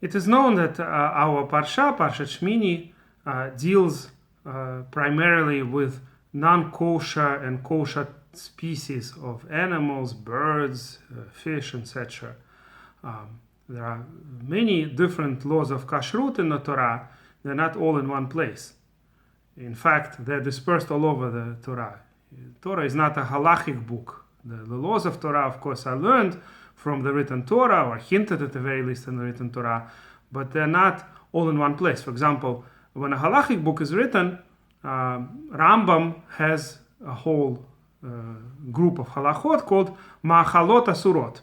It is known that our Parshat Shemini, deals primarily with non-kosher and kosher species of animals, birds, fish, etc. There are many different laws of kashrut in the Torah. They're not all in one place. In fact, they're dispersed all over the Torah. Torah is not a halachic book. The laws of Torah, of course, are learned from the written Torah, or hinted at the very least in the written Torah, but they're not all in one place. For example, when a halachic book is written, Rambam has a whole group of halachot called ma'achalot asurot,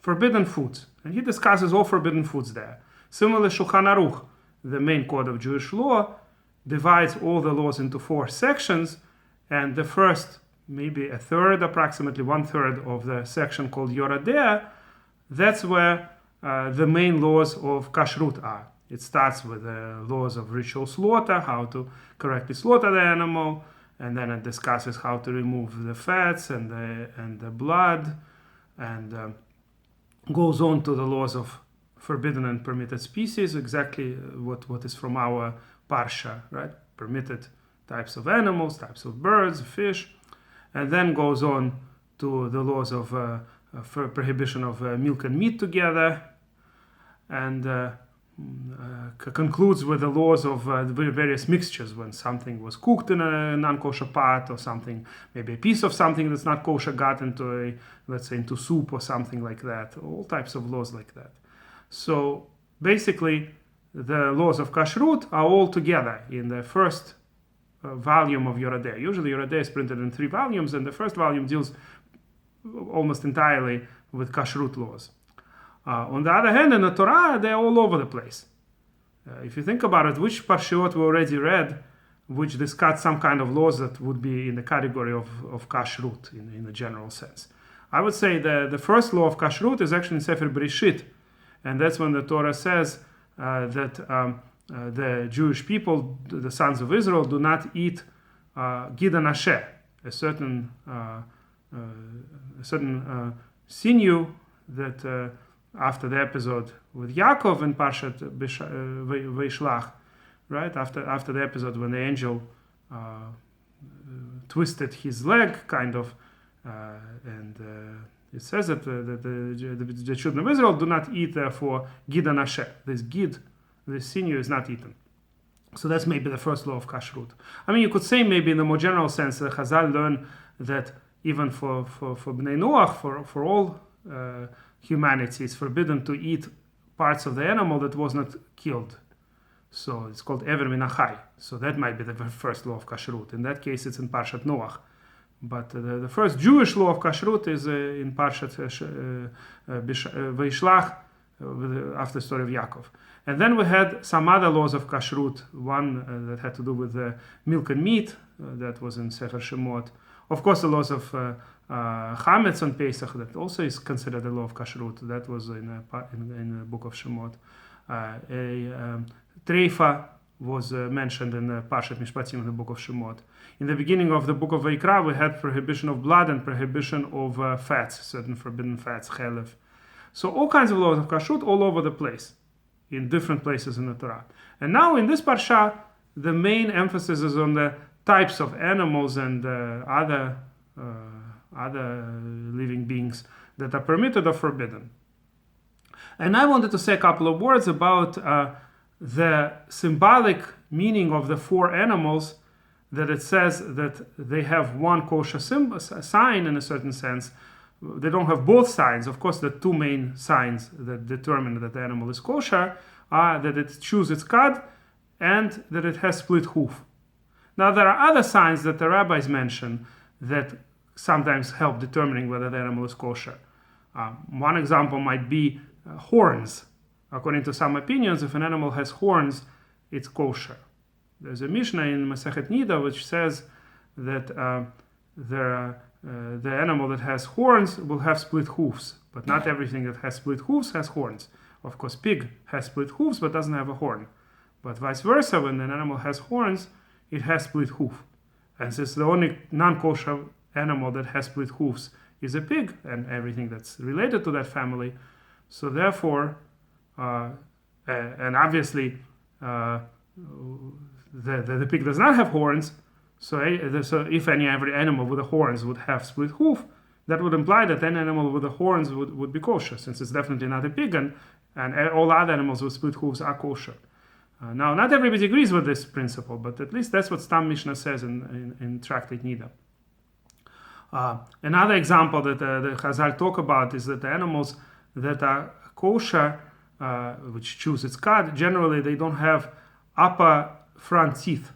forbidden foods, and he discusses all forbidden foods there. Similarly, Shulchan Aruch, the main code of Jewish law, divides all the laws into 4 sections, and the first, maybe a third, approximately 1/3 of the section called Yoradea, that's where the main laws of kashrut are. It starts with the laws of ritual slaughter, how to correctly slaughter the animal, and then it discusses how to remove the fats and the blood, and goes on to the laws of forbidden and permitted species, exactly what is from our parsha, right? Permitted types of animals, types of birds, fish, and then goes on to the laws of prohibition of milk and meat together, and concludes with the laws of various mixtures, when something was cooked in a non-kosher pot, or something, maybe a piece of something that's not kosher got into let's say into soup or something like that. All types of laws like that. So basically, the laws of kashrut are all together in the first volume of Yoradeh. Usually Yoradeh is printed in 3 volumes, and the first volume deals almost entirely with kashrut laws. On the other hand, in the Torah, they're all over the place. If you think about it, which parshiot we already read, which discuss some kind of laws that would be in the category of kashrut in the general sense? I would say the first law of kashrut is actually in Sefer Bereshit, and that's when the Torah says that the Jewish people, the sons of Israel, do not eat gidan asher, a certain sinew that after the episode with Yaakov in Parshat Veishlach, right? After the episode when the angel twisted his leg, kind of, and it says that the children of Israel do not eat, therefore, gidan asher. This sinew is not eaten. So that's maybe the first law of kashrut. I mean, you could say maybe in the more general sense that Chazal learn that even for Bnei Noach, for all humanity, it's forbidden to eat parts of the animal that was not killed. So it's called Ever Min HaChai. So that might be the first law of kashrut. In that case, it's in Parshat Noach. But the first Jewish law of kashrut is in Parshat Veishlach, after the story of Yaakov. And then we had some other laws of kashrut. One that had to do with milk and meat, that was in Sefer Shemot. Of course, the laws of chametz on Pesach, that also is considered a law of kashrut. That was in the book of Shemot. Treifa was mentioned in Parshat Mishpatim in the book of Shemot. In the beginning of the book of Vayikra, we had prohibition of blood and prohibition of fats, certain forbidden fats, chelev. So all kinds of laws of kashrut all over the place, in different places in the Torah. And now in this parsha, the main emphasis is on the types of animals and other living beings that are permitted or forbidden. And I wanted to say a couple of words about the symbolic meaning of the 4 animals, that it says that they have one kosher sign in a certain sense. They don't have both signs. Of course, the 2 main signs that determine that the animal is kosher are that it chews its cud and that it has split hoof. Now, there are other signs that the rabbis mention that sometimes help determining whether the animal is kosher. One example might be horns. According to some opinions, if an animal has horns, it's kosher. There's a Mishnah in Masechet Nida which says that the animal that has horns will have split hoofs, but not everything that has split hoofs has horns. Of course, pig has split hoofs but doesn't have a horn. But vice versa, when an animal has horns, it has split hoof. And since the only non-kosher animal that has split hoofs is a pig and everything that's related to that family, so therefore And obviously, the pig does not have horns. So if every animal with the horns would have split hoof, that would imply that any animal with the horns would be kosher, since it's definitely not a pig, and all other animals with split hooves are kosher. Now, not everybody agrees with this principle, but at least that's what Stam Mishnah says in Tractate Nida. Another example that the Chazal talk about is that the animals that are kosher, which choose its cud, generally they don't have upper front teeth.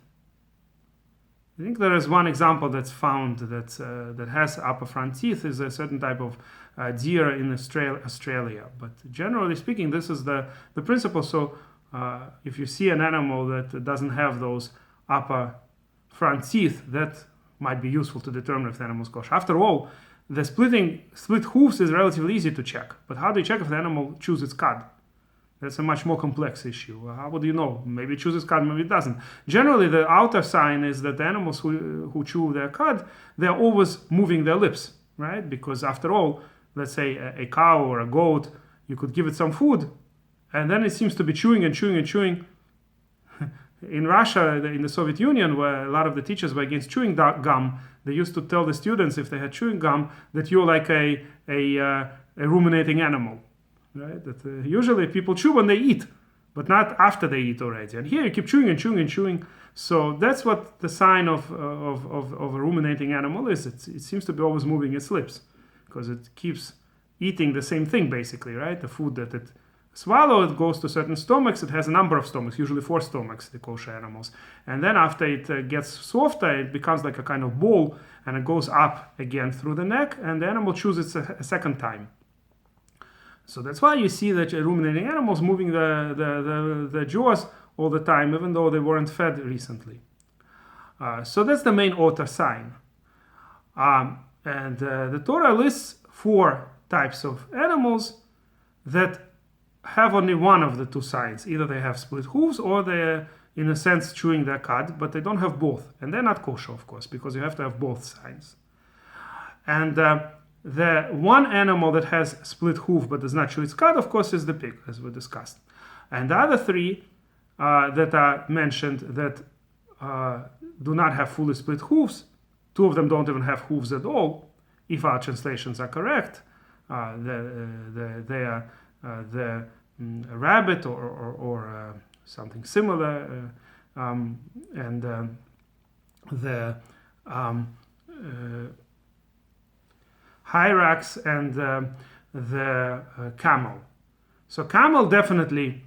I think there is one example that's found that has upper front teeth, is a certain type of deer in Australia. But generally speaking, this is the principle. So if you see an animal that doesn't have those upper front teeth, that might be useful to determine if the animal is kosher. After all, the split hoofs is relatively easy to check. But how do you check if the animal chews its cud? That's a much more complex issue. How would you know? Maybe it chooses cud, maybe it doesn't. Generally, the outer sign is that the animals who chew their cud, they're always moving their lips, right? Because after all, let's say a cow or a goat, you could give it some food, and then it seems to be chewing and chewing and chewing. In Russia, in the Soviet Union, where a lot of the teachers were against chewing gum, they used to tell the students, if they had chewing gum, that you're like a ruminating animal. Right? That usually people chew when they eat, but not after they eat already. And here you keep chewing and chewing and chewing. So that's what the sign of a ruminating animal is. It seems to be always moving its lips, because it keeps eating the same thing basically, right? The food that it swallows, it goes to certain stomachs. It has a number of stomachs, usually 4 stomachs, the kosher animals. And then after it gets softer, it becomes like a kind of ball, and it goes up again through the neck, and the animal chews it a second time. So that's why you see that ruminating animals moving the jaws all the time, even though they weren't fed recently. So that's the main outer sign. And the Torah lists 4 types of animals that have only one of the 2 signs. Either they have split hooves, or they're, in a sense, chewing their cud, but they don't have both. And they're not kosher, of course, because you have to have both signs. And the one animal that has split hoof but does not chew its cud, of course, is the pig, as we discussed. And the other 3 that are mentioned that do not have fully split hoofs, 2 of them don't even have hooves at all, if our translations are correct. They are the rabbit or something similar, and the hyrax and the camel. So camel definitely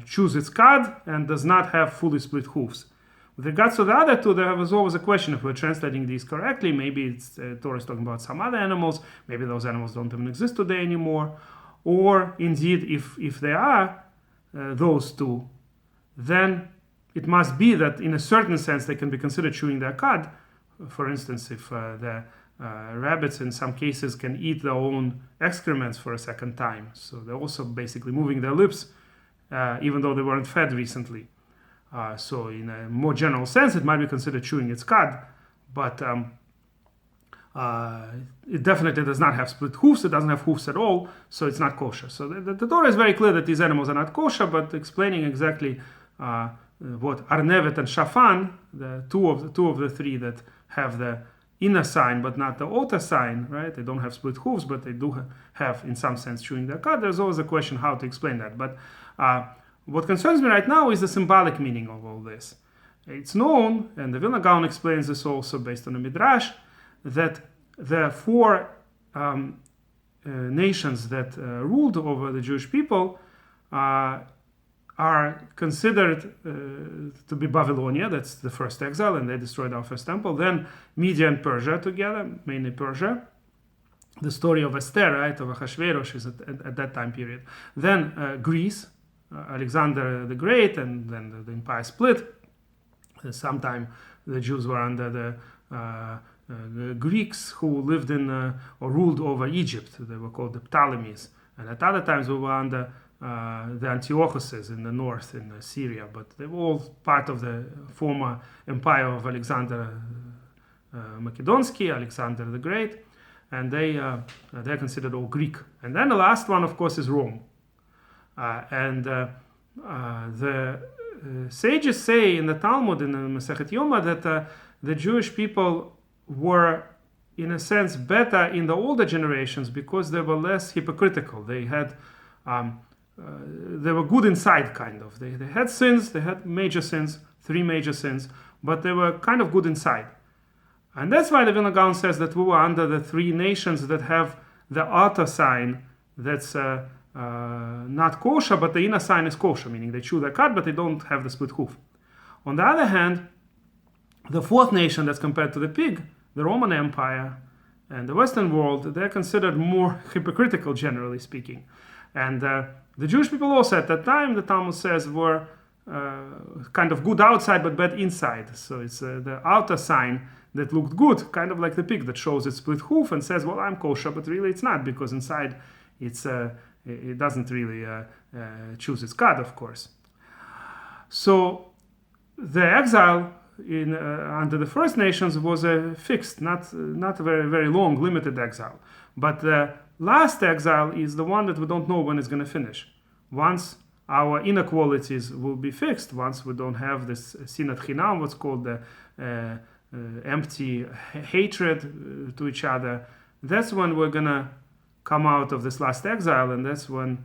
chews its cud and does not have fully split hoofs. With regards to the other 2, there was always a question if we're translating these correctly. Maybe it's Torah is talking about some other animals. Maybe those animals don't even exist today anymore. Or indeed, if they are those 2, then it must be that in a certain sense they can be considered chewing their cud. For instance, if the rabbits in some cases can eat their own excrements for a second time. So they're also basically moving their lips, even though they weren't fed recently. So in a more general sense, it might be considered chewing its cud, but it definitely does not have split hoofs. It doesn't have hoofs at all, so it's not kosher. So the Torah is very clear that these animals are not kosher, but explaining exactly what Arnevet and Shafan, the two of the 3 that have the inner sign but not the outer sign, right? They don't have split hooves, but they do have, in some sense, chewing their cud. There's always a question how to explain that. But what concerns me right now is the symbolic meaning of all this. It's known, and the Vilna Gaon explains this also based on the Midrash, that the 4 nations that ruled over the Jewish people are considered to be Babylonia. That's the first exile, and they destroyed our first temple. Then Media and Persia together, mainly Persia. The story of Esther, right, of Ahasuerus is at that time period. Then Greece, Alexander the Great, and then the empire split. Sometime the Jews were under the Greeks who lived in or ruled over Egypt. They were called the Ptolemies. And at other times we were under the Antiochuses in the north, in Syria. But they were all part of the former empire of Alexander Macedonsky, Alexander the Great. And they're considered all Greek. And then the last one, of course, is Rome. And The sages say in the Talmud, in the Masechet Yoma, that the Jewish people were, in a sense, better in the older generations because they were less hypocritical. They had, they were good inside, kind of. They had sins, they had major sins, 3 major sins, but they were kind of good inside. And that's why the Vilna Gaon says that we were under the 3 nations that have the outer sign that's not kosher, but the inner sign is kosher, meaning they chew their cud, but they don't have the split hoof. On the other hand, the 4th nation that's compared to the pig, the Roman Empire and the Western world, they're considered more hypocritical, generally speaking. And the Jewish people also at that time, the Talmud says, were kind of good outside but bad inside. So it's the outer sign that looked good, kind of like the pig that shows its split hoof and says, well, I'm kosher, but really it's not, because inside it doesn't really choose its cud, of course. So the exile under the First Nations was fixed, not a very, very long, limited exile. But the last exile is the one that we don't know when it's going to finish. Once our inequalities will be fixed, once we don't have this sinat chinam, what's called the empty hatred to each other, that's when we're going to come out of this last exile. And that's when,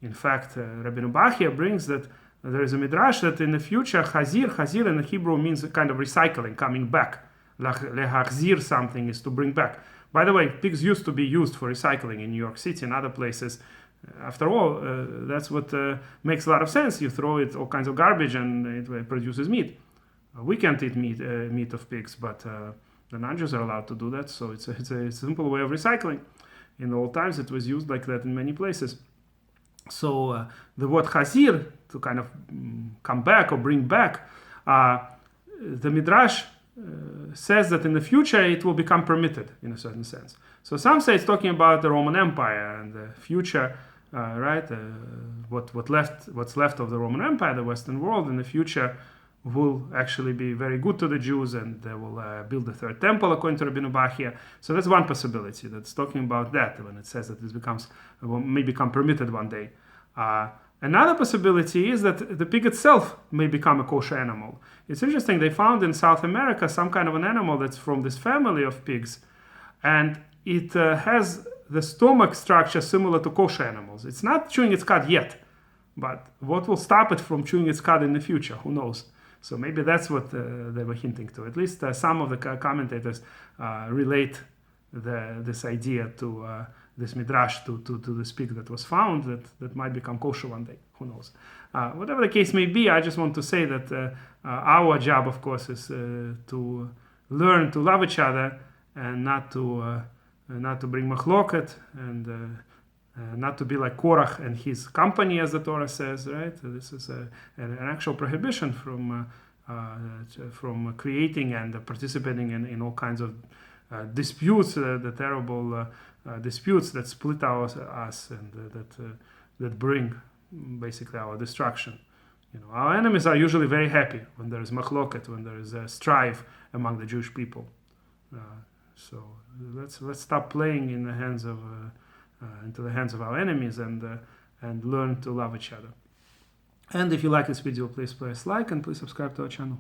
in fact, Rabbeinu Bachia brings that there is a midrash that in the future, hazir in the Hebrew means kind of recycling, coming back. Lehachzir something is to bring back. By the way, pigs used to be used for recycling in New York City and other places. After all, that's what makes a lot of sense. You throw it all kinds of garbage and it produces meat. We can't eat meat of pigs, but the non-Jews are allowed to do that. So it's a simple way of recycling. In the old times, it was used like that in many places. So the word hazir, to kind of come back or bring back, the Midrash says that in the future it will become permitted in a certain sense. So some say it's talking about the Roman Empire and the future, right? What's left of the Roman Empire, the Western world in the future will actually be very good to the Jews, and they will build the 3rd temple according to Rabbeinu Bachia. So that's one possibility that's talking about that when it says that this may become permitted one day. Another possibility is that the pig itself may become a kosher animal. It's interesting, they found in South America some kind of an animal that's from this family of pigs, and it has the stomach structure similar to kosher animals. It's not chewing its cud yet, but what will stop it from chewing its cud in the future? Who knows? So maybe that's what they were hinting to. At least some of the commentators relate this idea to this midrash to this pig that was found that might become kosher one day. Who knows? Whatever the case may be, I just want to say that our job, of course, is to learn to love each other and not to bring machloket and not to be like Korach and his company, as the Torah says, right? This is an actual prohibition from creating and participating in all kinds of disputes, the terrible disputes that split us and that bring basically our destruction. Our enemies are usually very happy when there is machloket, when there is strife among the Jewish people. So let's stop playing in the hands of into the hands of our enemies and learn to love each other. And if you like this video, please press like and please subscribe to our channel.